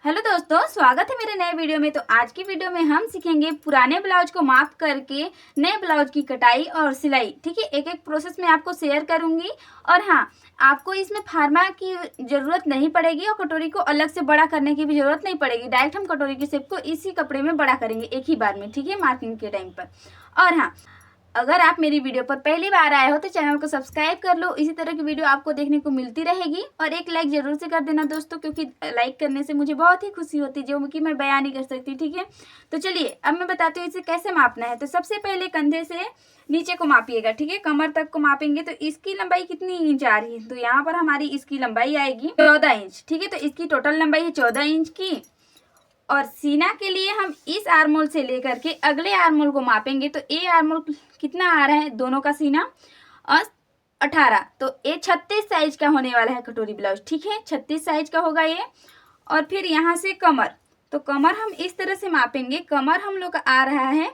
Hello दोस्तों, स्वागत है मेरे नए वीडियो में। तो आज की वीडियो में हम सीखेंगे पुराने ब्लाउज को माप करके नए ब्लाउज की कटाई और सिलाई। ठीक है, एक एक प्रोसेस में आपको शेयर करूंगी। और हाँ, आपको इसमें फार्मा की ज़रूरत नहीं पड़ेगी और कटोरी को अलग से बड़ा करने की भी ज़रूरत नहीं पड़ेगी। डायरेक्ट हम कटोरी की शेप को इसी कपड़े में बड़ा करेंगे एक ही बार में। ठीक है, मार्किंग के टाइम पर। और हाँ, अगर आप मेरी वीडियो पर पहली बार आए हो तो चैनल को सब्सक्राइब कर लो। इसी तरह की वीडियो आपको देखने को मिलती रहेगी। और एक लाइक जरूर से कर देना दोस्तों, क्योंकि लाइक करने से मुझे बहुत ही खुशी होती है, जो कि मैं बयान नहीं कर सकती। ठीक है, तो चलिए अब मैं बताती हूँ इसे कैसे मापना है। तो सबसे पहले कंधे से नीचे को मापिएगा। ठीक है, कमर तक को मापेंगे। तो इसकी लंबाई कितनी इंच आ रही है? तो यहाँ पर हमारी इसकी लंबाई आएगी 14 इंच। ठीक है, तो इसकी टोटल लंबाई है 14 इंच की। और सीना के लिए हम इस आर्मोल से लेकर के अगले आर्मोल को मापेंगे। तो ए आर्मोल कितना आ रहा है दोनों का सीना? और 18। तो ये 36 साइज का होने वाला है कटोरी ब्लाउज। ठीक है, 36 साइज का होगा ये। और फिर यहाँ से कमर, तो कमर हम इस तरह से मापेंगे। कमर हम लोग का आ रहा है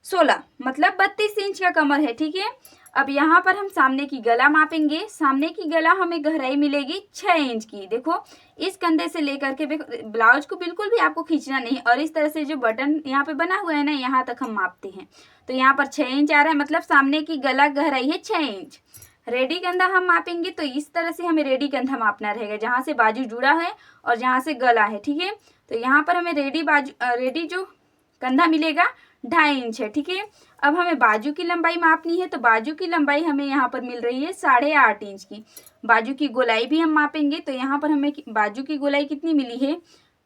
16, मतलब 32 इंच का कमर है। ठीक है, अब यहाँ पर हम सामने की गला मापेंगे। सामने की गला हमें गहराई मिलेगी 6 इंच की। देखो, इस कंधे से लेकर के ब्लाउज को बिल्कुल भी आपको खींचना नहीं। और इस तरह से जो बटन यहाँ पे बना हुआ है ना, यहाँ तक हम मापते हैं। तो यहाँ पर 6 इंच आ रहा है, मतलब सामने की गला गहराई है 6 इंच। रेडी कंधा हम मापेंगे। तो इस तरह से हमें रेडी कंधा मापना रहेगा, जहाँ से बाजू जुड़ा है और जहाँ से गला है। ठीक है, तो यहाँ पर हमें रेडी जो कंधा मिलेगा 2.5 इंच है। ठीक है, अब हमें बाजू की लंबाई मापनी है। तो बाजू की लंबाई हमें यहाँ पर मिल रही है 8.5 इंच की। बाजू की गोलाई भी हम मापेंगे। तो यहाँ पर हमें बाजू की गोलाई कितनी मिली है?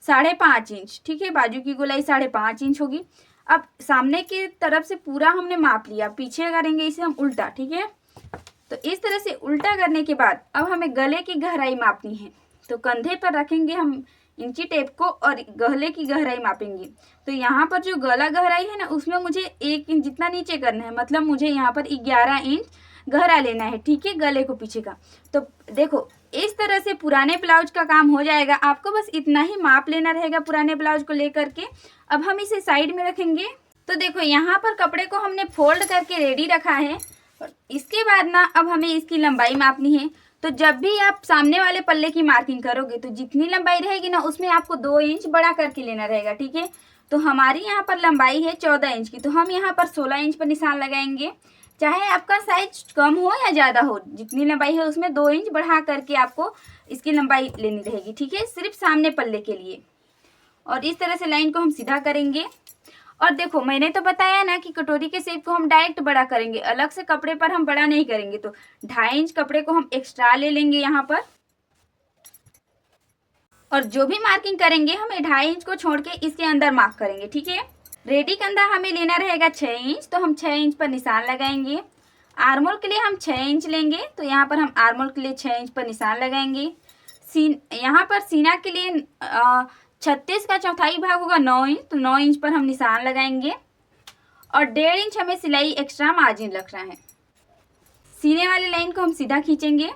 5.5 इंच। ठीक है, बाजू की गोलाई 5.5 इंच होगी। अब सामने की तरफ से पूरा हमने माप लिया, पीछे करेंगे इसे हम उल्टा। ठीक है, तो इस तरह से उल्टा करने के बाद अब हमें गले की गहराई मापनी है। तो कंधे पर रखेंगे हम इंची टेप को और गले की गहराई मापेंगे। तो यहाँ पर जो गला गहराई है ना, उसमें मुझे 1 इंच जितना नीचे करना है, मतलब मुझे यहाँ पर 11 इंच गहरा लेना है। ठीक है, गले को पीछे का। तो देखो, इस तरह से पुराने ब्लाउज का काम हो जाएगा। आपको बस इतना ही माप लेना रहेगा पुराने ब्लाउज को लेकर के। अब हम इसे साइड में रखेंगे। तो देखो, यहाँ पर कपड़े को हमने फोल्ड करके रेडी रखा है। और इसके बाद ना अब हमें इसकी लंबाई मापनी है। तो जब भी आप सामने वाले पल्ले की मार्किंग करोगे तो जितनी लंबाई रहेगी ना, उसमें आपको 2 इंच बड़ा करके लेना रहेगा। ठीक है, तो हमारी यहाँ पर लंबाई है 14 इंच की। तो हम यहाँ पर 16 इंच पर निशान लगाएंगे। चाहे आपका साइज कम हो या ज़्यादा हो, जितनी लंबाई है उसमें 2 इंच बढ़ा करके आपको इसकी लंबाई लेनी रहेगी। ठीक है, सिर्फ सामने पल्ले के लिए। और इस तरह से लाइन को हम सीधा करेंगे। और देखो, मैंने तो बताया ना कि कटोरी के शेप को हम डायरेक्ट बड़ा करेंगे, अलग से कपड़े पर हम बड़ा नहीं करेंगे। तो 2.5 इंच कपड़े को हम एक्स्ट्रा ले लेंगे यहाँ पर। और जो भी मार्किंग करेंगे हमें 2.5 इंच को छोड़ के इसके अंदर मार्क करेंगे। ठीक है, रेडी कंधा हमें लेना रहेगा 6 इंच। तो हम 6 इंच पर निशान लगाएंगे। आर्मोल के लिए हम 6 इंच लेंगे। तो यहाँ पर हम आर्मोल के लिए 6 इंच पर निशान लगाएंगे। यहाँ पर सीना के लिए 36 का चौथाई भाग होगा 9 इंच। तो 9 इंच पर हम निशान लगाएंगे। और 1.5 इंच हमें सिलाई एक्स्ट्रा मार्जिन रखना है। सीने वाली लाइन को हम सीधा खींचेंगे।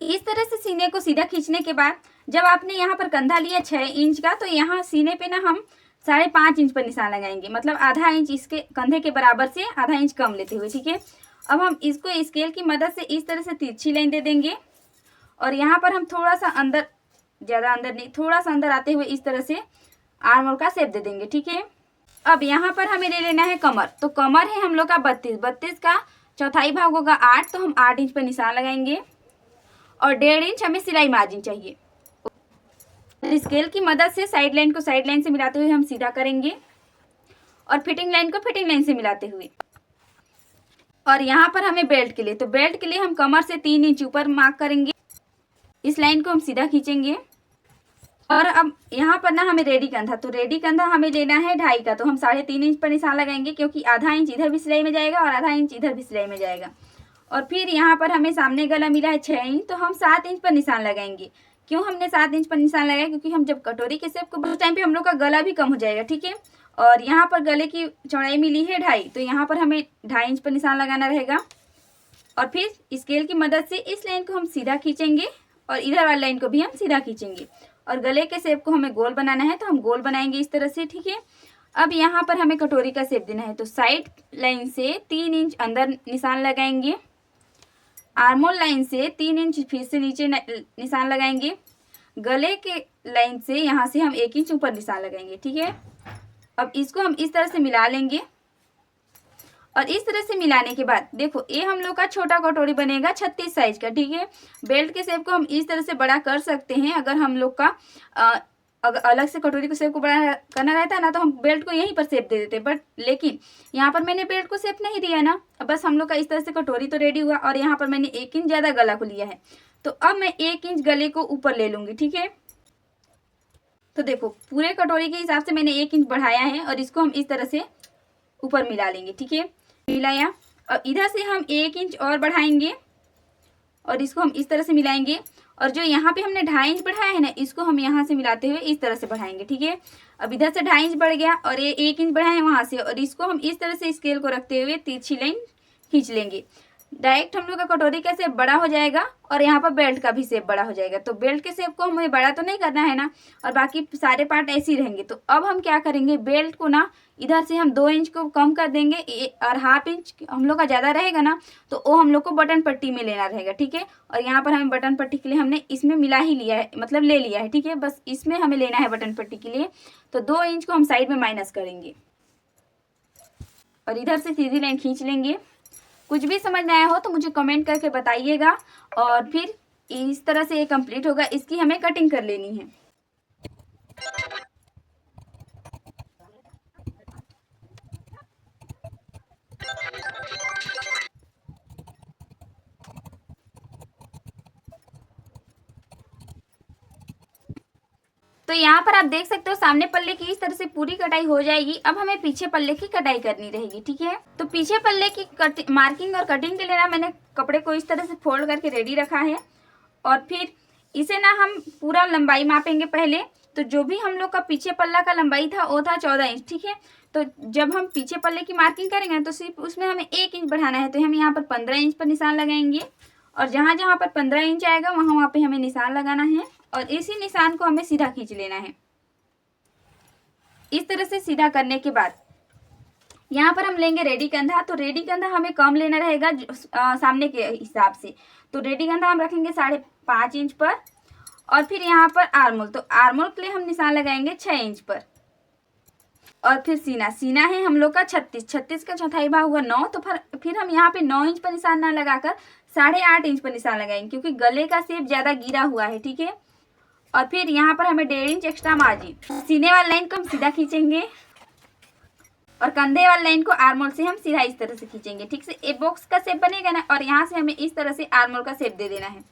इस तरह से सीने को सीधा खींचने के बाद जब आपने यहाँ पर कंधा लिया 6 इंच का, तो यहाँ सीने पे ना हम 5.5 इंच पर निशान लगाएंगे, मतलब आधा इंच इसके कंधे के बराबर से आधा इंच कम लेते हुए। ठीक है, अब हम इसको स्केल की मदद से इस तरह से तिरछी लाइन दे देंगे। और यहाँ पर हम थोड़ा सा अंदर, ज़्यादा अंदर नहीं, थोड़ा सा अंदर आते हुए इस तरह से आर्मोल का शेप दे देंगे। ठीक है, अब यहाँ पर हमें ले लेना है कमर। तो कमर है हम लोग का 32 का चौथाई भाग होगा 8। तो हम 8 इंच पर निशान लगाएंगे। और 1.5 इंच हमें सिलाई मार्जिन चाहिए। स्केल की मदद से साइड लाइन को साइड लाइन से मिलाते हुए हम सीधा करेंगे, और फिटिंग लाइन को फिटिंग लाइन से मिलाते हुए। और यहाँ पर हमें बेल्ट के लिए, तो बेल्ट के लिए हम कमर से 3 इंच ऊपर मार्क करेंगे। इस लाइन को हम सीधा खींचेंगे। और अब यहाँ पर ना हमें रेडी कंधा, तो रेडी कंधा हमें लेना है 2.5 का। तो हम 3.5 इंच पर निशान लगाएंगे, क्योंकि आधा इंच इधर भी सिलाई में जाएगा और आधा इंच इधर भी सिलाई में जाएगा। और फिर यहाँ पर हमें सामने गला मिला है 6 इंच। तो हम 7 इंच पर निशान लगाएंगे। क्यों हमने 7 इंच पर निशान लगाया? क्योंकि हम जब कटोरी के शेप को उस टाइम पे हम लोग का गला भी कम हो जाएगा। ठीक है, और यहाँ पर गले की चौड़ाई मिली है 2.5। तो यहाँ पर हमें 2.5 इंच पर निशान लगाना रहेगा। और फिर स्केल की मदद से इस लाइन को हम सीधा खींचेंगे और इधर वाली लाइन को भी हम सीधा खींचेंगे। और गले के शेप को हमें गोल बनाना है, तो हम गोल बनाएंगे इस तरह से। ठीक है, अब यहाँ पर हमें कटोरी का शेप देना है। तो साइड लाइन से 3 इंच अंदर निशान लगाएंगे। आर्मोल लाइन से 3 इंच फिर से नीचे निशान लगाएंगे। गले के लाइन से यहाँ से हम 1 इंच ऊपर निशान लगाएंगे। ठीक है, अब इसको हम इस तरह से मिला लेंगे और इस तरह से मिलाने के बाद देखो ये हम लोग का छोटा कटोरी बनेगा 36 साइज का। ठीक है, बेल्ट के शेप को हम इस तरह से बड़ा कर सकते हैं। अगर हम लोग का अगर अलग से कटोरी के शेप को बड़ा करना रहता है ना तो हम बेल्ट को यहीं पर शेप दे देते, बट लेकिन यहाँ पर मैंने बेल्ट को शेप नहीं दिया ना। अब बस हम लोग का इस तरह से कटोरी तो रेडी हुआ और यहाँ पर मैंने 1 इंच ज़्यादा गला को लिया है, तो अब मैं 1 इंच गले को ऊपर ले लूँगी। ठीक है, तो देखो पूरे कटोरी के हिसाब से मैंने 1 इंच बढ़ाया है और इसको हम इस तरह से ऊपर मिला लेंगे। ठीक है, मिलाया और इधर से हम 1 इंच और बढ़ाएंगे और इसको हम इस तरह से मिलाएंगे और जो यहाँ पे हमने 2.5 इंच बढ़ाया है ना इसको हम यहाँ से मिलाते हुए इस तरह से बढ़ाएंगे। ठीक है, अब इधर से 2.5 इंच बढ़ गया और ये 1 इंच बढ़ाए वहाँ से और इसको हम इस तरह से स्केल को रखते हुए तिरछी लाइन खींच लेंगे। डायरेक्ट हम लोग का कटोरी का शेप बड़ा हो जाएगा और यहाँ पर बेल्ट का भी शेप बड़ा हो जाएगा। तो बेल्ट के शेप को हमें बड़ा तो नहीं करना है ना और बाकी सारे पार्ट ऐसे ही रहेंगे। तो अब हम क्या करेंगे, बेल्ट को ना इधर से हम 2 इंच को कम कर देंगे और 1/2 इंच हम लोग का ज़्यादा रहेगा ना तो वो हम लोग को बटन पट्टी में लेना रहेगा। ठीक है, और यहाँ पर हमें बटन पट्टी के लिए हमने इसमें मिला ही लिया है, मतलब ले लिया है। ठीक है, बस इसमें हमें लेना है बटन पट्टी के लिए, तो 2 इंच को हम साइड में माइनस करेंगे और इधर से सीधी लाइन खींच लेंगे। कुछ भी समझ में आया हो तो मुझे कमेंट करके बताइएगा और फिर इस तरह से ये कंप्लीट होगा। इसकी हमें कटिंग कर लेनी है। तो यहाँ पर आप देख सकते हो सामने पल्ले की इस तरह से पूरी कटाई हो जाएगी। अब हमें पीछे पल्ले की कटाई करनी रहेगी। ठीक है, तो पीछे पल्ले की मार्किंग और कटिंग के लिए ना मैंने कपड़े को इस तरह से फोल्ड करके रेडी रखा है और फिर इसे ना हम पूरा लंबाई मापेंगे पहले। तो जो भी हम लोग का पीछे पल्ला का लंबाई था वो था 14 इंच। ठीक है, तो जब हम पीछे पल्ले की मार्किंग करेंगे तो सिर्फ उसमें हमें 1 इंच बढ़ाना है, तो हम यहाँ पर 15 इंच पर निशान लगाएंगे और जहाँ जहाँ पर 15 इंच आएगा वहाँ पे हमें निशान लगाना है और इसी निशान को हमें सीधा खींच लेना है। इस तरह से सीधा करने के बाद यहाँ पर हम लेंगे रेडी कंधा। तो रेडी कंधा हमें कम लेना रहेगा सामने के हिसाब से, तो रेडी कंधा हम रखेंगे 5.5 इंच पर और फिर यहाँ पर आर्मोल, तो आर्मोल के लिए हम निशान लगाएंगे 6 इंच पर और फिर सीना है हम लोग का 36 का चौथाई भाग हुआ 9, तो फिर हम यहाँ पे 9 इंच पर निशान ना लगाकर 8.5 इंच पर निशान लगाएंगे क्योंकि गले का शेप ज़्यादा गिरा हुआ है। ठीक है, और फिर यहाँ पर हमें 1.5 इंच एक्स्ट्रा मार्जिन। सीने वाली लाइन को हम सीधा खींचेंगे और कंधे वाली लाइन को आर्मोल से हम सीधा इस तरह से खींचेंगे। ठीक से एक बॉक्स का शेप बनेगा ना और यहाँ से हमें इस तरह से आर्मोल का शेप दे देना है।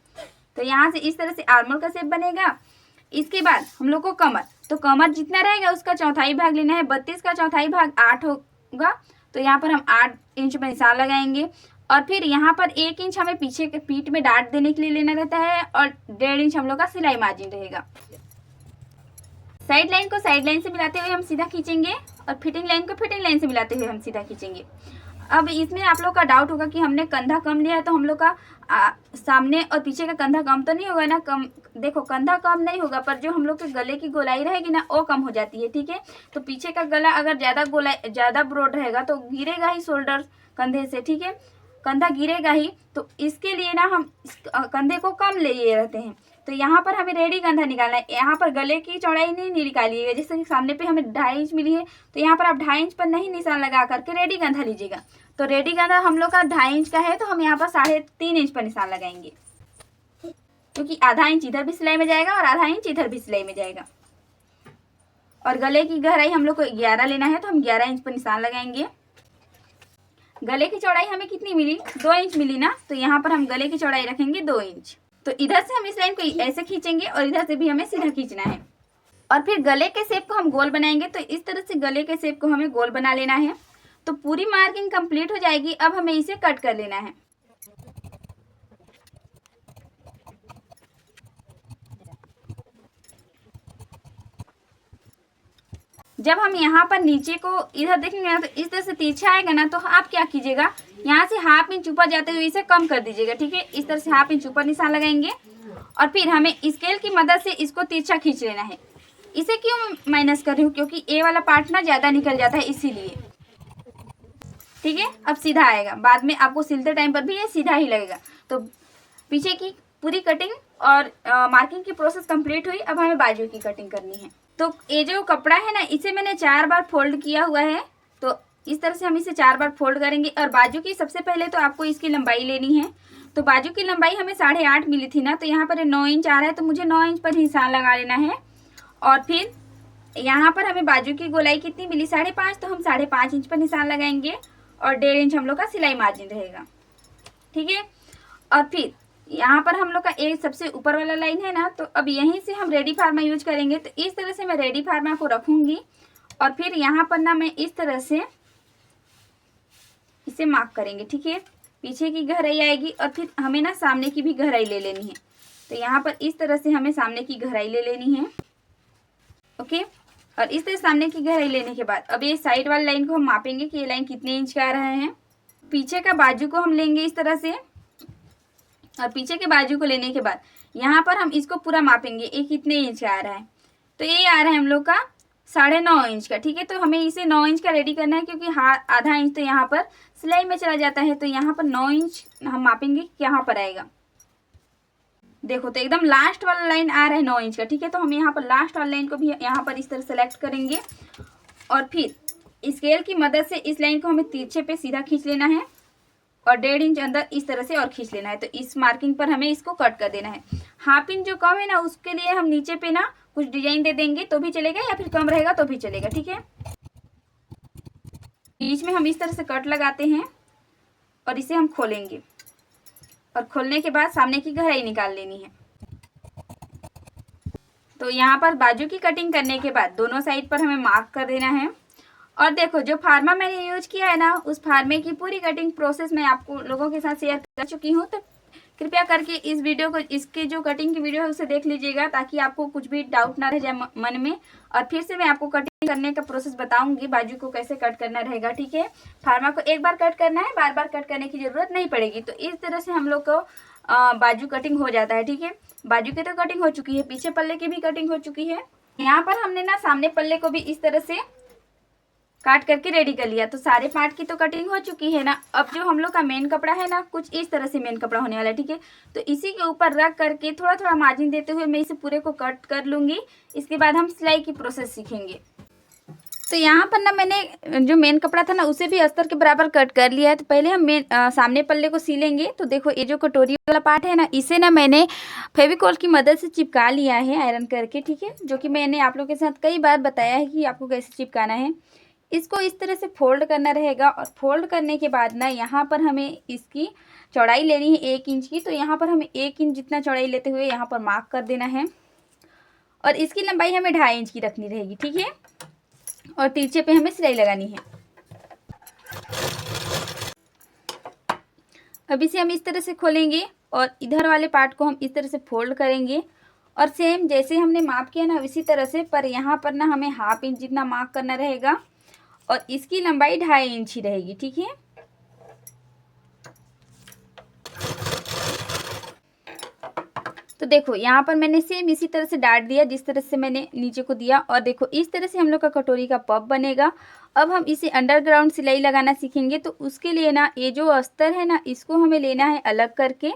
तो यहाँ से इस तरह से आर्मोल का शेप बनेगा। इसके बाद हम लोग को कमर, तो कमर जितना रहेगा उसका चौथाई भाग लेना है। 32 का चौथाई भाग 8 होगा, तो यहाँ पर हम 8 इंच पर निशान लगाएंगे और फिर यहाँ पर 1 इंच हमें पीछे के पीठ में डाट देने के लिए लेना रहता है और 1.5 इंच हम लोग का सिलाई मार्जिन रहेगा। साइड लाइन को साइड लाइन से मिलाते हुए हम सीधा खींचेंगे और फिटिंग लाइन को फिटिंग लाइन से मिलाते हुए हम सीधा खींचेंगे। अब इसमें आप लोग का डाउट होगा कि हमने कंधा कम लिया है तो हम लोग का सामने और पीछे का कंधा कम तो नहीं होगा ना। कम देखो कंधा कम नहीं होगा पर जो हम लोग के गले की गोलाई रहेगी ना वो कम हो जाती है। ठीक है, तो पीछे का गला अगर ज़्यादा ब्रॉड रहेगा तो गिरेगा ही शोल्डर कंधे से। ठीक है, कंधा गिरेगा ही, तो इसके लिए ना हम कंधे को कम लिए रहते हैं। तो यहाँ पर हमें रेडी कंधा निकालना है। यहाँ पर गले की चौड़ाई नहीं निकालिएगा, जैसे कि सामने पे हमें 2.5 इंच मिली है तो यहाँ पर आप 2.5 इंच पर नहीं निशान लगा करके रेडी कंधा लीजिएगा। तो रेडी कंधा हम लोग का 2.5 इंच का है तो हम यहाँ पर 3.5 इंच पर निशान लगाएंगे क्योंकि आधा इंच इधर भी सिलाई में जाएगा और आधा इंच इधर भी सिलाई में जाएगा। और गले की गहराई हम लोग को 11 लेना है तो हम 11 इंच पर निशान लगाएंगे। गले की चौड़ाई हमें कितनी मिली, 2 इंच मिली ना, तो यहाँ पर हम गले की चौड़ाई रखेंगे 2 इंच। तो इधर से हम इस लाइन को ऐसे खींचेंगे और इधर से भी हमें सीधा खींचना है और फिर गले के शेप को हम गोल बनाएंगे। तो इस तरह से गले के शेप को हमें गोल बना लेना है। तो पूरी मार्किंग कंप्लीट हो जाएगी। अब हमें इसे कट कर लेना है। जब हम यहाँ पर नीचे को इधर देखेंगे ना तो इस तरह से तिरछा आएगा ना, तो आप क्या कीजिएगा, यहाँ से 1/2 इंच ऊपर जाते हुए इसे कम कर दीजिएगा। ठीक है, इस तरह से 1/2 इंच ऊपर निशान लगाएंगे और फिर हमें स्केल की मदद से इसको तिरछा खींच लेना है। इसे क्यों माइनस कर रही हूँ, क्योंकि ए वाला पार्ट ना ज़्यादा निकल जाता है इसीलिए। ठीक है, अब सीधा आएगा, बाद में आपको सिलते टाइम पर भी ये सीधा ही लगेगा। तो पीछे की पूरी कटिंग और मार्किंग की प्रोसेस कंप्लीट हुई। अब हमें बाजू की कटिंग करनी है। तो ये जो कपड़ा है ना, इसे मैंने 4 बार फोल्ड किया हुआ है। तो इस तरह से हम इसे 4 बार फोल्ड करेंगे। और बाजू की सबसे पहले तो आपको इसकी लंबाई लेनी है। तो बाजू की लंबाई हमें 8.5 मिली थी ना, तो यहाँ पर 9 इंच आ रहा है, तो मुझे 9 इंच पर निशान लगा लेना है। और फिर यहाँ पर हमें बाजू की गोलाई कितनी मिली, 5.5, तो हम 5.5 इंच पर निशान लगाएंगे। और 1.5 इंच हम लोग का सिलाई मार्जिन रहेगा, ठीक है। और फिर यहाँ पर हम लोग का एक सबसे ऊपर वाला लाइन है ना, तो अब यहीं से हम रेडी फार्मा यूज करेंगे। तो इस तरह से मैं रेडी फार्मा को रखूंगी और फिर यहाँ पर ना मैं इस तरह से इसे मार्क करेंगे, ठीक है। पीछे की गहराई आएगी और फिर हमें ना सामने की भी गहराई ले लेनी है। तो यहाँ पर इस तरह से हमें सामने की गहराई ले लेनी है, ओके। और इस तरह सामने की गहराई लेने के बाद अब ये साइड वाली लाइन को हम मापेंगे कि ये लाइन कितने इंच का आ रहा है। पीछे का बाजू को हम लेंगे इस तरह से, और पीछे के बाजू को लेने के बाद यहाँ पर हम इसको पूरा मापेंगे, ये कितने इंच का आ रहा है। तो ये आ रहा है हम लोग का 9.5 इंच का, ठीक है। तो हमें इसे 9 इंच का रेडी करना है, क्योंकि आधा इंच तो यहाँ पर सिलाई में चला जाता है। तो यहाँ पर 9 इंच हम मापेंगे कि यहाँ पर आएगा। देखो तो एकदम लास्ट वाला लाइन आ रहा है 9 इंच का, ठीक है। तो हम यहाँ पर लास्ट वाला लाइन को भी यहाँ पर इस तरह सेलेक्ट करेंगे और फिर स्केल की मदद से इस लाइन को हमें तिरछे पे सीधा खींच लेना है और 1.5 इंच अंदर इस तरह से और खींच लेना है। तो इस मार्किंग पर हमें इसको कट कर देना है। हाफ इंच जो कम है ना, उसके लिए हम नीचे पे ना कुछ डिजाइन दे देंगे तो भी चलेगा, या फिर कम रहेगा तो भी चलेगा, ठीक है। बीच में हम इस तरह से कट लगाते हैं और इसे हम खोलेंगे और खोलने के बाद सामने की गहराई निकाल लेनी है। तो यहाँ पर बाजू की कटिंग करने के बाद दोनों साइड पर हमें मार्क कर देना है। और देखो जो फार्मा मैंने यूज किया है ना, उस फार्मे की पूरी कटिंग प्रोसेस मैं आपको लोगों के साथ शेयर कर चुकी हूँ। तो कृपया करके इस वीडियो को, इसके जो कटिंग की वीडियो है उसे देख लीजिएगा, ताकि आपको कुछ भी डाउट ना रह जाए मन में। और फिर से मैं आपको कटिंग करने का प्रोसेस बताऊंगी, बाजू को कैसे कट करना रहेगा, ठीक है। फार्मा को एक बार कट करना है, बार बार कट करने की जरूरत नहीं पड़ेगी। तो इस तरह से हम लोग को बाजू कटिंग हो जाता है, ठीक है। बाजू की तो कटिंग हो चुकी है, पीछे पल्ले की भी कटिंग हो चुकी है। यहाँ पर हमने ना सामने पल्ले को भी इस तरह से काट करके रेडी कर लिया। तो सारे पार्ट की तो कटिंग हो चुकी है ना। अब जो हम लोग का मेन कपड़ा है ना, कुछ इस तरह से मेन कपड़ा होने वाला है, ठीक है। तो इसी के ऊपर रख करके थोड़ा थोड़ा मार्जिन देते हुए मैं इसे पूरे को कट कर लूँगी। इसके बाद हम सिलाई की प्रोसेस सीखेंगे। तो यहाँ पर ना मैंने जो मेन कपड़ा था ना, उसे भी अस्तर के बराबर कट कर लिया है। तो पहले हम सामने पल्ले को सिलेंगे। तो देखो ये जो कटोरी वाला पार्ट है ना, इसे ना मैंने फेविकॉल की मदद से चिपका लिया है आयरन करके, ठीक है। जो कि मैंने आप लोगों के साथ कई बार बताया है कि आपको कैसे चिपकाना है। इसको इस तरह से फोल्ड करना रहेगा और फोल्ड करने के बाद ना यहाँ पर हमें इसकी चौड़ाई लेनी है 1 इंच की। तो यहाँ पर हमें 1 इंच जितना चौड़ाई लेते हुए यहाँ पर मार्क कर देना है और इसकी लंबाई हमें 2.5 इंच की रखनी रहेगी, ठीक है। और तिरछे पे हमें सिलाई लगानी है। अब इसे हम इस तरह से खोलेंगे और इधर वाले पार्ट को हम इस तरह से फोल्ड करेंगे और सेम जैसे हमने माप किया ना, इसी तरह से, पर यहाँ पर ना हमें 1/2 इंच जितना मार्क करना रहेगा और इसकी लंबाई 2.5 इंच ही रहेगी, ठीक है। तो देखो यहाँ पर मैंने सेम इसी तरह से डाट दिया जिस तरह से मैंने नीचे को दिया। और देखो इस तरह से हम लोग का कटोरी का पफ बनेगा। अब हम इसे अंडरग्राउंड सिलाई लगाना सीखेंगे। तो उसके लिए ना ये जो अस्तर है ना, इसको हमें लेना है अलग करके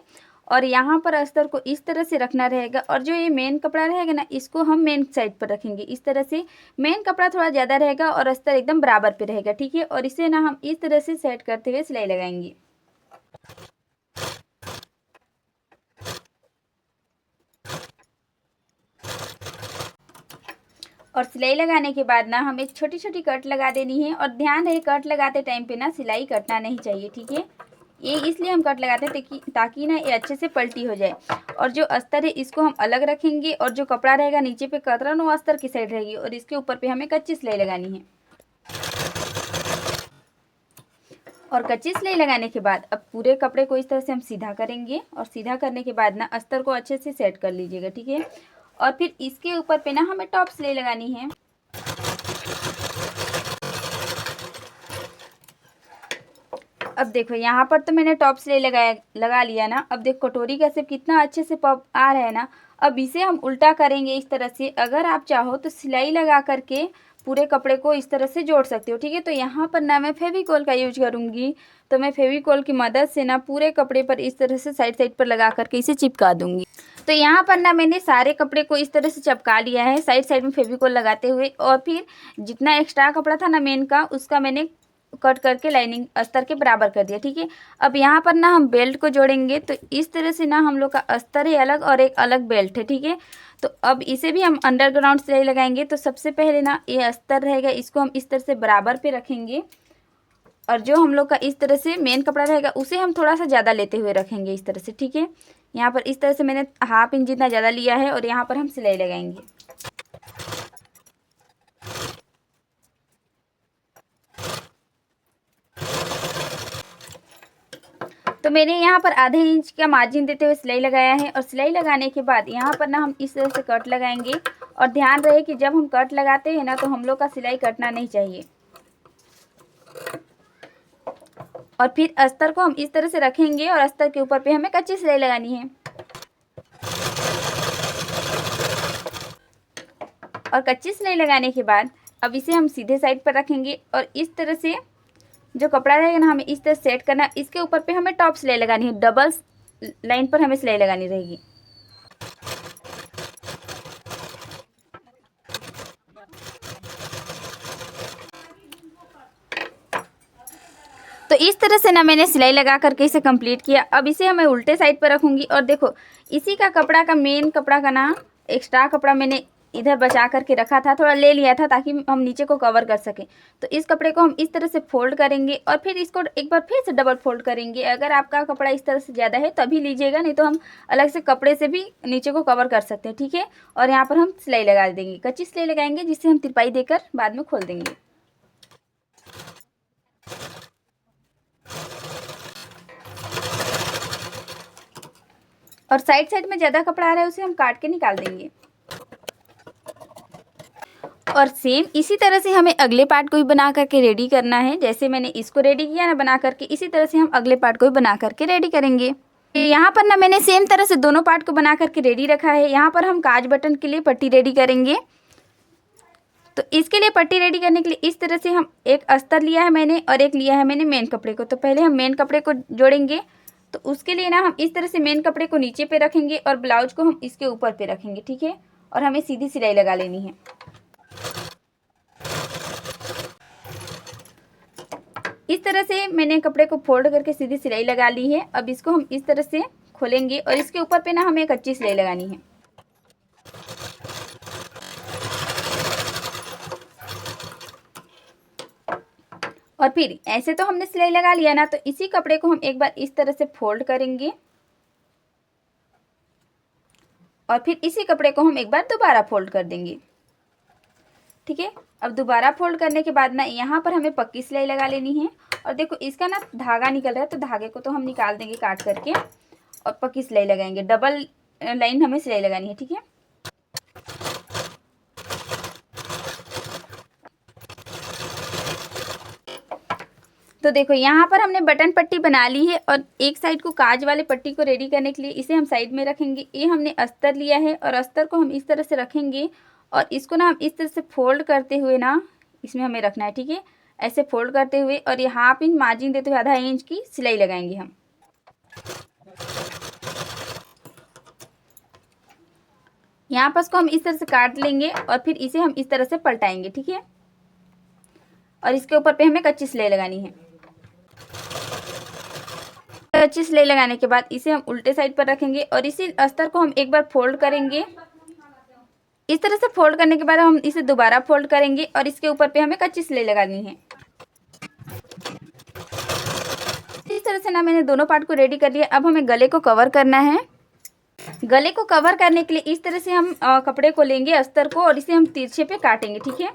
और यहाँ पर अस्तर को इस तरह से रखना रहेगा। और जो ये मेन कपड़ा रहेगा ना, इसको हम मेन साइड पर रखेंगे इस तरह से। मेन कपड़ा थोड़ा ज़्यादा रहेगा और अस्तर एकदम बराबर पे रहेगा, ठीक है। और इसे ना हम इस तरह से सेट करते हुए सिलाई लगाएंगे। और सिलाई लगाने के बाद ना हमें छोटी छोटी कट लगा देनी है। और ध्यान रहे कट लगाते टाइम पे ना सिलाई कटना नहीं चाहिए, ठीक है। ये इसलिए हम कट लगाते हैं ताकि ना ये अच्छे से पलटी हो जाए। और जो अस्तर है इसको हम अलग रखेंगे और जो कपड़ा रहेगा नीचे पे कतरन वो अस्तर की साइड रहेगी और इसके ऊपर पे हमें कच्ची सिलाई लगानी है। और कच्ची सिलाई लगाने के बाद अब पूरे कपड़े को इस तरह से हम सीधा करेंगे और सीधा करने के बाद ना अस्तर को अच्छे से सेट कर लीजिएगा, ठीक है। और फिर इसके ऊपर पे ना हमें टॉप सिलाई लगानी है। अब देखो यहाँ पर तो मैंने टॉप सिलाई लगा लिया ना। अब देखो कटोरी का शेप कितना अच्छे से पफ आ रहा है ना। अब इसे हम उल्टा करेंगे इस तरह से। अगर आप चाहो तो सिलाई लगा करके पूरे कपड़े को इस तरह से जोड़ सकते हो, ठीक है। तो यहाँ पर ना मैं फेविकॉल का यूज करूँगी। तो मैं फेविकॉल की मदद से ना पूरे कपड़े पर इस तरह से साइड साइड पर लगा करके इसे चिपका दूँगी। तो यहाँ पर ना मैंने सारे कपड़े को इस तरह से चिपका लिया है साइड साइड में फेविकोल लगाते हुए, और फिर जितना एक्स्ट्रा कपड़ा था ना मेन का, उसका मैंने कट करके लाइनिंग अस्तर के बराबर कर दिया। ठीक है, अब यहाँ पर ना हम बेल्ट को जोड़ेंगे। तो इस तरह से ना हम लोग का अस्तर है अलग और एक अलग बेल्ट है। ठीक है, तो अब इसे भी हम अंडरग्राउंड सिलाई लगाएंगे। तो सबसे पहले ना ये अस्तर रहेगा, इसको हम इस तरह से बराबर पे रखेंगे, और जो हम लोग का इस तरह से मेन कपड़ा रहेगा उसे हम थोड़ा सा ज़्यादा लेते हुए रखेंगे इस तरह से। ठीक है, यहाँ पर इस तरह से मैंने ½ इंच जितना ज़्यादा लिया है, और यहाँ पर हम सिलाई लगाएंगे। तो मैंने यहाँ पर ½ इंच का मार्जिन देते हुए सिलाई लगाया है, और सिलाई लगाने के बाद यहाँ पर ना हम इस तरह से कट लगाएंगे। और ध्यान रहे कि जब हम कट लगाते हैं ना, तो हम लोग का सिलाई कटना नहीं चाहिए। और फिर अस्तर को हम इस तरह से रखेंगे, और अस्तर के ऊपर पे हमें कच्ची सिलाई लगानी है। और कच्ची सिलाई लगाने के बाद अब इसे हम सीधे साइड पर रखेंगे, और इस तरह से जो कपड़ा रहेगा ना हमें इस तरह सेट करना। इसके ऊपर पे हमें टॉप सिलाई लगानी है, डबल लाइन पर हमें सिलाई लगानी रहेगी। तो इस तरह से ना मैंने सिलाई लगा करके इसे कंप्लीट किया। अब इसे मैं उल्टे साइड पर रखूँगी, और देखो इसी का कपड़ा का मेन कपड़ा का ना एक्स्ट्रा कपड़ा मैंने इधर बचा करके रखा था, थोड़ा ले लिया था ताकि हम नीचे को कवर कर सकें। तो इस कपड़े को हम इस तरह से फोल्ड करेंगे, और फिर इसको एक बार फिर से डबल फोल्ड करेंगे। अगर आपका कपड़ा इस तरह से ज़्यादा है तभी लीजिएगा, नहीं तो हम अलग से कपड़े से भी नीचे को कवर कर सकते हैं। ठीक है, और यहाँ पर हम सिलाई लगा देंगे, कच्ची सिलाई लगाएंगे, जिससे हम तिरपाई देकर बाद में खोल देंगे। और साइड साइड में ज़्यादा कपड़ा आ रहा है उसे हम काट के निकाल देंगे। और सेम इसी तरह से हमें अगले पार्ट को भी बना करके रेडी करना है। जैसे मैंने इसको रेडी किया ना बना करके, इसी तरह से हम अगले पार्ट को भी बना करके रेडी करेंगे। यहाँ पर ना मैंने सेम तरह से दोनों पार्ट को बना करके रेडी रखा है। यहाँ पर हम काज बटन के लिए पट्टी रेडी करेंगे। तो इसके लिए पट्टी रेडी करने के लिए इस तरह से हम एक अस्तर लिया है मैंने, और एक लिया है मैंने मेन कपड़े को। तो पहले हम मेन कपड़े को जोड़ेंगे। तो उसके लिए ना हम इस तरह से मेन कपड़े को नीचे पे रखेंगे, और ब्लाउज को हम इसके ऊपर पे रखेंगे। ठीक है, और हमें सीधी सिलाई लगा लेनी है। इस तरह से मैंने कपड़े को फोल्ड करके सीधी सिलाई लगा ली है। अब इसको हम इस तरह से खोलेंगे, और इसके ऊपर पे ना हमें कच्ची सिलाई लगानी है। और फिर ऐसे तो हमने सिलाई लगा लिया ना, तो इसी कपड़े को हम एक बार इस तरह से फोल्ड करेंगे, और फिर इसी कपड़े को हम एक बार दोबारा फोल्ड कर देंगे। ठीक है, अब दोबारा फोल्ड करने के बाद ना यहाँ पर हमें पक्की सिलाई लगा लेनी है। और देखो इसका ना धागा निकल रहा है, तो धागे को तो हम निकाल देंगे काट करके, और पक्की सिलाई लगाएंगे। डबल लाइन हमें सिलाई लगानी है। ठीक है, तो देखो यहाँ पर हमने बटन पट्टी बना ली है, और एक साइड को काज वाले पट्टी को रेडी करने के लिए इसे हम साइड में रखेंगे। ये हमने अस्तर लिया है, और अस्तर को हम इस तरह से रखेंगे, और इसको ना हम इस तरह से फोल्ड करते हुए ना इसमें हमें रखना है। ठीक है, ऐसे फोल्ड करते हुए, और ये ½ इंच मार्जिन देते हुए ½ इंच की सिलाई लगाएंगे हम। यहाँ पर इसको हम इस तरह से काट लेंगे, और फिर इसे हम इस तरह से पलटाएंगे। ठीक है, और इसके ऊपर पे हमें कच्ची सिलाई लगानी है। कच्ची सिलाई लगाने के बाद इसे हम उल्टे साइड पर रखेंगे, और इसी अस्तर को हम एक बार फोल्ड करेंगे। इस तरह से फोल्ड करने के बाद हम इसे दोबारा फोल्ड करेंगे, और इसके ऊपर पे हमें कच्ची सिलाई लगानी है। इस तरह से ना मैंने दोनों पार्ट को रेडी कर लिया। अब हमें गले को कवर करना है। गले को कवर करने के लिए इस तरह से हम कपड़े को लेंगे अस्तर को, और इसे हम तिरछे पे काटेंगे। ठीक है,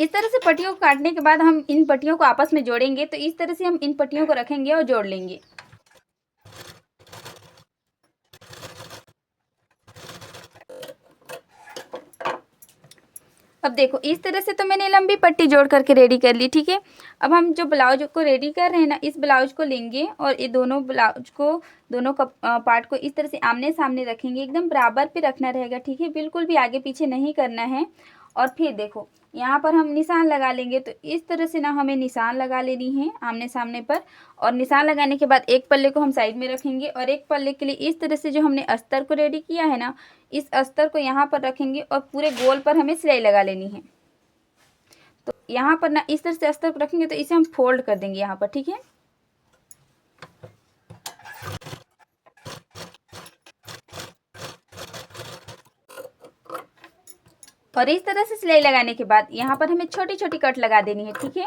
इस तरह से पट्टियों को काटने के बाद हम इन पट्टियों को आपस में जोड़ेंगे। तो इस तरह से हम इन पट्टियों को रखेंगे और जोड़ लेंगे। अब देखो इस तरह से तो मैंने लंबी पट्टी जोड़ करके रेडी कर ली। ठीक है, अब हम जो ब्लाउज को रेडी कर रहे हैं ना, इस ब्लाउज को लेंगे, और ये दोनों ब्लाउज को दोनों पार्ट को इस तरह से आमने सामने रखेंगे। एकदम बराबर पे रखना रहेगा। ठीक है, बिल्कुल भी आगे पीछे नहीं करना है। और फिर देखो यहाँ पर हम निशान लगा लेंगे। तो इस तरह से ना हमें निशान लगा लेनी है आमने सामने पर। और निशान लगाने के बाद एक पल्ले को हम साइड में रखेंगे और एक पल्ले के लिए इस तरह से जो हमने अस्तर को रेडी किया है ना, इस अस्तर को यहाँ पर रखेंगे और पूरे गोल पर हमें सिलाई लगा लेनी है। तो यहाँ पर ना इस तरह से अस्तर को रखेंगे तो इसे हम फोल्ड कर देंगे यहाँ पर, ठीक है। और इस तरह से सिलाई लगाने के बाद यहाँ पर हमें छोटी छोटी कट लगा देनी है, ठीक है।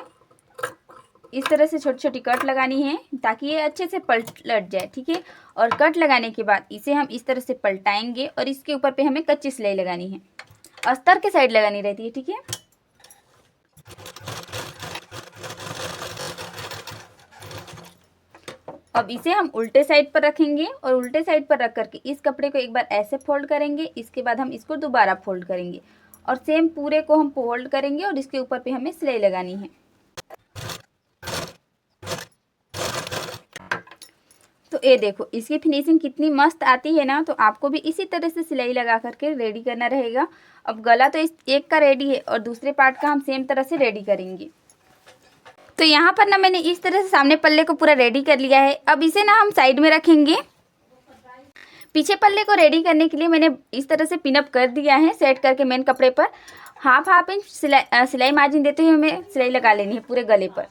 इस तरह से छोटी छोटी कट लगानी है ताकि ये अच्छे से पलट जाए, ठीक है। और कट लगाने के बाद इसे हम इस तरह से पलटाएंगे और इसके ऊपर पे हमें कच्ची सिलाई लगानी है, अस्तर के साइड लगानी रहती है, ठीक है। अब इसे हम उल्टे साइड पर रखेंगे और उल्टे साइड पर रख करके इस कपड़े को एक बार ऐसे फोल्ड करेंगे। इसके बाद हम इसको दोबारा फोल्ड करेंगे और सेम पूरे को हम फोल्ड करेंगे और इसके ऊपर पे हमें सिलाई लगानी है। तो ये देखो इसकी फिनिशिंग कितनी मस्त आती है ना। तो आपको भी इसी तरह से सिलाई लगा करके रेडी करना रहेगा। अब गला तो इस एक का रेडी है और दूसरे पार्ट का हम सेम तरह से रेडी करेंगे। तो यहाँ पर ना मैंने इस तरह से सामने पल्ले को पूरा रेडी कर लिया है। अब इसे ना हम साइड में रखेंगे। पीछे पल्ले को रेडी करने के लिए मैंने इस तरह से पिनअप कर दिया है सेट करके मेन कपड़े पर। हाफ इंच सिलाई मार्जिन देते हुए हमें सिलाई लगा लेनी है पूरे गले पर।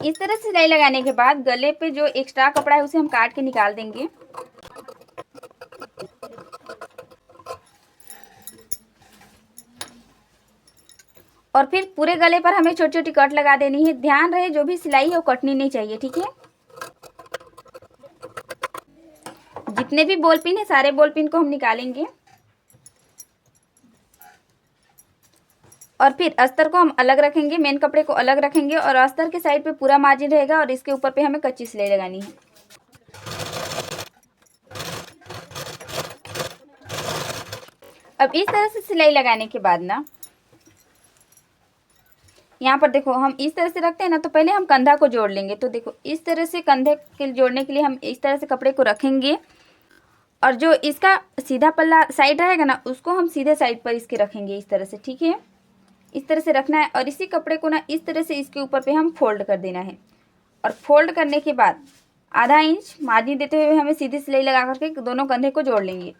इस तरह से सिलाई लगाने के बाद गले पे जो एक्स्ट्रा कपड़ा है उसे हम काट के निकाल देंगे। और फिर पूरे गले पर हमें छोटी छोटी कट लगा देनी है। ध्यान रहे जो भी सिलाई है वो कटनी नहीं चाहिए, ठीक है। जितने भी बॉल पिन है सारे बॉल पिन को हम निकालेंगे और फिर अस्तर को हम अलग रखेंगे, मेन कपड़े को अलग रखेंगे और अस्तर के साइड पे पूरा मार्जिन रहेगा और इसके ऊपर पे हमें कच्ची सिलाई लगानी है। अब इस तरह से सिलाई लगाने के बाद ना यहाँ पर देखो हम इस तरह से रखते हैं ना, तो पहले हम कंधा को जोड़ लेंगे। तो देखो इस तरह से कंधे के जोड़ने के लिए हम इस तरह से कपड़े को रखेंगे और जो इसका सीधा पल्ला साइड रहेगा ना उसको हम सीधे साइड पर इसके रखेंगे इस तरह से, ठीक है। इस तरह से रखना है और इसी कपड़े को ना इस तरह से इसके ऊपर पे हम फोल्ड कर देना है। और फोल्ड करने के बाद आधा इंच मार्जिन देते हुए हमें सीधी सिलाई लगा करके दोनों कंधे को जोड़ लेंगे।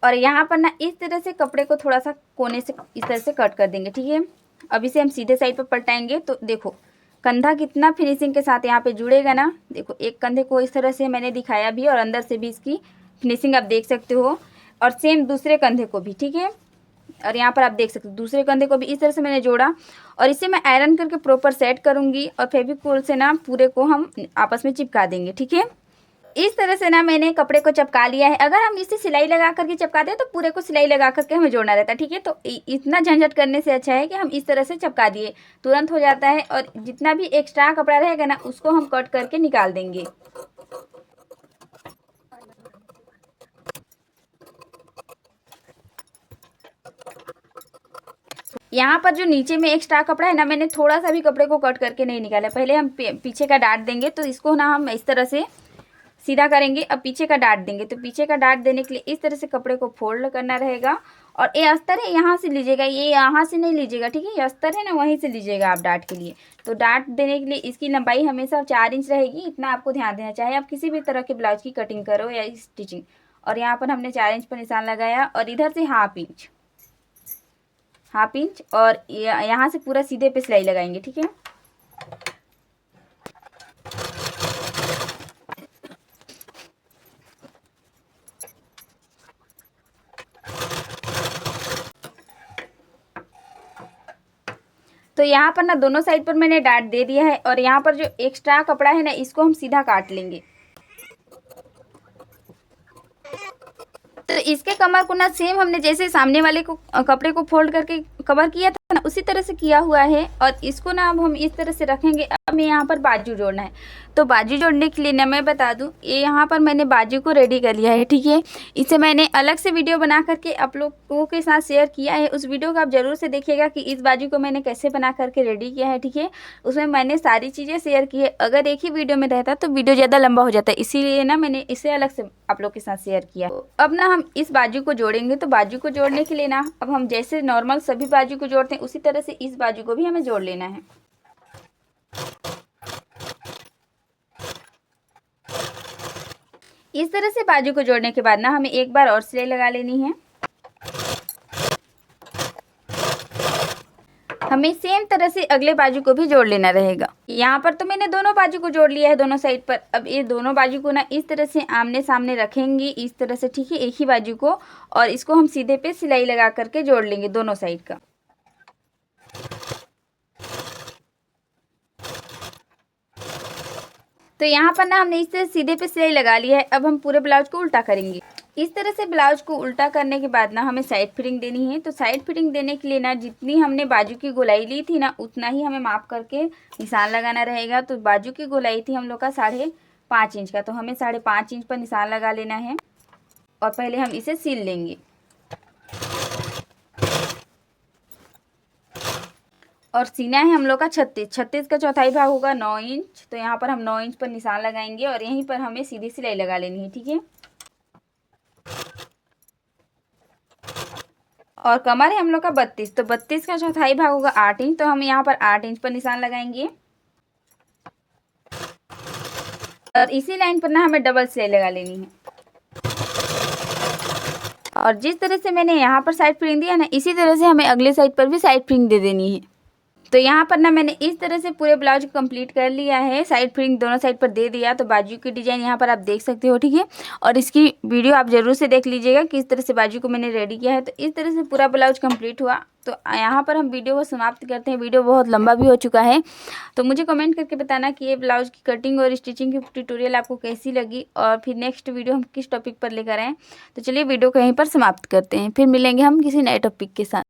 और यहाँ पर ना इस तरह से कपड़े को थोड़ा सा कोने से इस तरह से कट कर देंगे, ठीक है। अब इसे हम सीधे साइड पर पलटाएंगे तो देखो कंधा कितना फिनिशिंग के साथ यहाँ पे जुड़ेगा ना। देखो एक कंधे को इस तरह से मैंने दिखाया भी और अंदर से भी इसकी फिनिशिंग आप देख सकते हो और सेम दूसरे कंधे को भी, ठीक है। और यहाँ पर आप देख सकते हो दूसरे कंधे को भी इस तरह से मैंने जोड़ा और इसे मैं आयरन करके प्रॉपर सेट करूँगी और फेविकोल से ना पूरे को हम आपस में चिपका देंगे, ठीक है। इस तरह से ना मैंने कपड़े को चिपका लिया है। अगर हम इसे सिलाई लगा करके चिपका दें तो पूरे को सिलाई लगा करके हमें जोड़ना रहता है, ठीक है। तो इतना झंझट करने से अच्छा है कि हम इस तरह से चिपका दिए, तुरंत हो जाता है। और जितना भी एक्स्ट्रा कपड़ा रहेगा ना उसको हम कट करके निकाल देंगे। यहाँ पर जो नीचे में एक्स्ट्रा कपड़ा है ना मैंने थोड़ा सा भी कपड़े को कट करके नहीं निकाला। पहले हम पीछे का डाट देंगे तो इसको ना हम इस तरह से सीधा करेंगे। अब पीछे का डाट देंगे तो पीछे का डाट देने के लिए इस तरह से कपड़े को फोल्ड करना रहेगा। और ये अस्तर है यहाँ से लीजिएगा, ये यहाँ से नहीं लीजिएगा, ठीक है। ये अस्तर है ना वहीं से लीजिएगा आप डाट के लिए। तो डाट देने के लिए इसकी लंबाई हमेशा 4 इंच रहेगी, इतना आपको ध्यान देना। चाहे आप किसी भी तरह के ब्लाउज की कटिंग करो या स्टिचिंग। और यहाँ पर हमने 4 इंच पर निशान लगाया और इधर से हाफ इंच और यहाँ से पूरा सीधे पे सिलाई लगाएंगे, ठीक है। तो यहाँ पर ना दोनों साइड पर मैंने डाट दे दिया है और यहाँ पर जो एक्स्ट्रा कपड़ा है ना इसको हम सीधा काट लेंगे। तो इसके कमर को ना सेम हमने जैसे सामने वाले को कपड़े को फोल्ड करके कवर किया था ना उसी तरह से किया हुआ है और इसको ना अब हम इस तरह से रखेंगे। अब हमें यहाँ पर बाजू जोड़ना है, तो बाजू जोड़ने के लिए ना मैं बता दूं, ये यहाँ पर मैंने बाजू को रेडी कर लिया है, ठीक है। इसे मैंने अलग से वीडियो बना करके आप लोगों के साथ शेयर किया है, उस वीडियो को आप ज़रूर से देखिएगा कि इस बाजू को मैंने कैसे बना करके रेडी किया है, ठीक है। उसमें मैंने सारी चीज़ें शेयर की है। अगर एक ही वीडियो में रहता तो वीडियो ज़्यादा लंबा हो जाता है, इसीलिए ना मैंने इसे अलग से आप लोग के साथ शेयर किया। तो अब ना हम इस बाजू को जोड़ेंगे। तो बाजू को जोड़ने के लिए ना अब हम जैसे नॉर्मल सभी बाजू को जोड़ते हैं उसी तरह से इस बाजू को भी हमें जोड़ लेना है। इस तरह से बाजू को जोड़ने के बाद ना हमें एक बार और सिलाई लगा लेनी है। हमें सेम तरह से अगले बाजू को भी जोड़ लेना रहेगा। यहाँ पर तो मैंने दोनों बाजू को जोड़ लिया है दोनों साइड पर। अब ये दोनों बाजू को ना इस तरह से आमने सामने रखेंगे, इस तरह से, ठीक है, एक ही बाजू को, और इसको हम सीधे पे सिलाई लगा करके जोड़ लेंगे दोनों साइड का। तो यहाँ पर ना हमने इस तरह सीधे पे सिलाई लगा लिया है। अब हम पूरे ब्लाउज को उल्टा करेंगे। इस तरह से ब्लाउज को उल्टा करने के बाद ना हमें साइड फिटिंग देनी है। तो साइड फिटिंग देने के लिए ना जितनी हमने बाजू की गोलाई ली थी ना उतना ही हमें माप करके निशान लगाना रहेगा। तो बाजू की गोलाई थी हम लोग का 5.5 इंच का, तो हमें 5.5 इंच पर निशान लगा लेना है और पहले हम इसे सील लेंगे। और सीना है हम लोग का 36 का चौथाई भाग होगा 9 इंच। तो यहाँ पर हम 9 इंच पर निशान लगाएंगे और यहीं पर हमें सीधी सिलाई लगा लेनी है, ठीक है। और कमर है हम लोग का 32, तो 32 का चौथाई भाग होगा 8 इंच। तो हम यहाँ पर 8 इंच पर निशान लगाएंगे और इसी लाइन पर ना हमें डबल सिलाई लगा लेनी है। और जिस तरह से मैंने यहाँ पर साइड फिटिंग दिया ना, इसी तरह से हमें अगले साइड पर भी साइड फिटिंग दे देनी है। तो यहाँ पर ना मैंने इस तरह से पूरे ब्लाउज को कंप्लीट कर लिया है, साइड फिटिंग दोनों साइड पर दे दिया। तो बाजू की डिजाइन यहाँ पर आप देख सकते हो, ठीक है। और इसकी वीडियो आप जरूर से देख लीजिएगा किस तरह से बाजू को मैंने रेडी किया है। तो इस तरह से पूरा ब्लाउज कंप्लीट हुआ। तो यहाँ पर हम वीडियो को समाप्त करते हैं। वीडियो बहुत लंबा भी हो चुका है, तो मुझे कमेंट करके बताना कि ये ब्लाउज की कटिंग और स्टिचिंग की ट्यूटोरियल आपको कैसी लगी और फिर नेक्स्ट वीडियो हम किस टॉपिक पर लेकर आएँ। तो चलिए वीडियो को यहीं पर समाप्त करते हैं, फिर मिलेंगे हम किसी नए टॉपिक के साथ।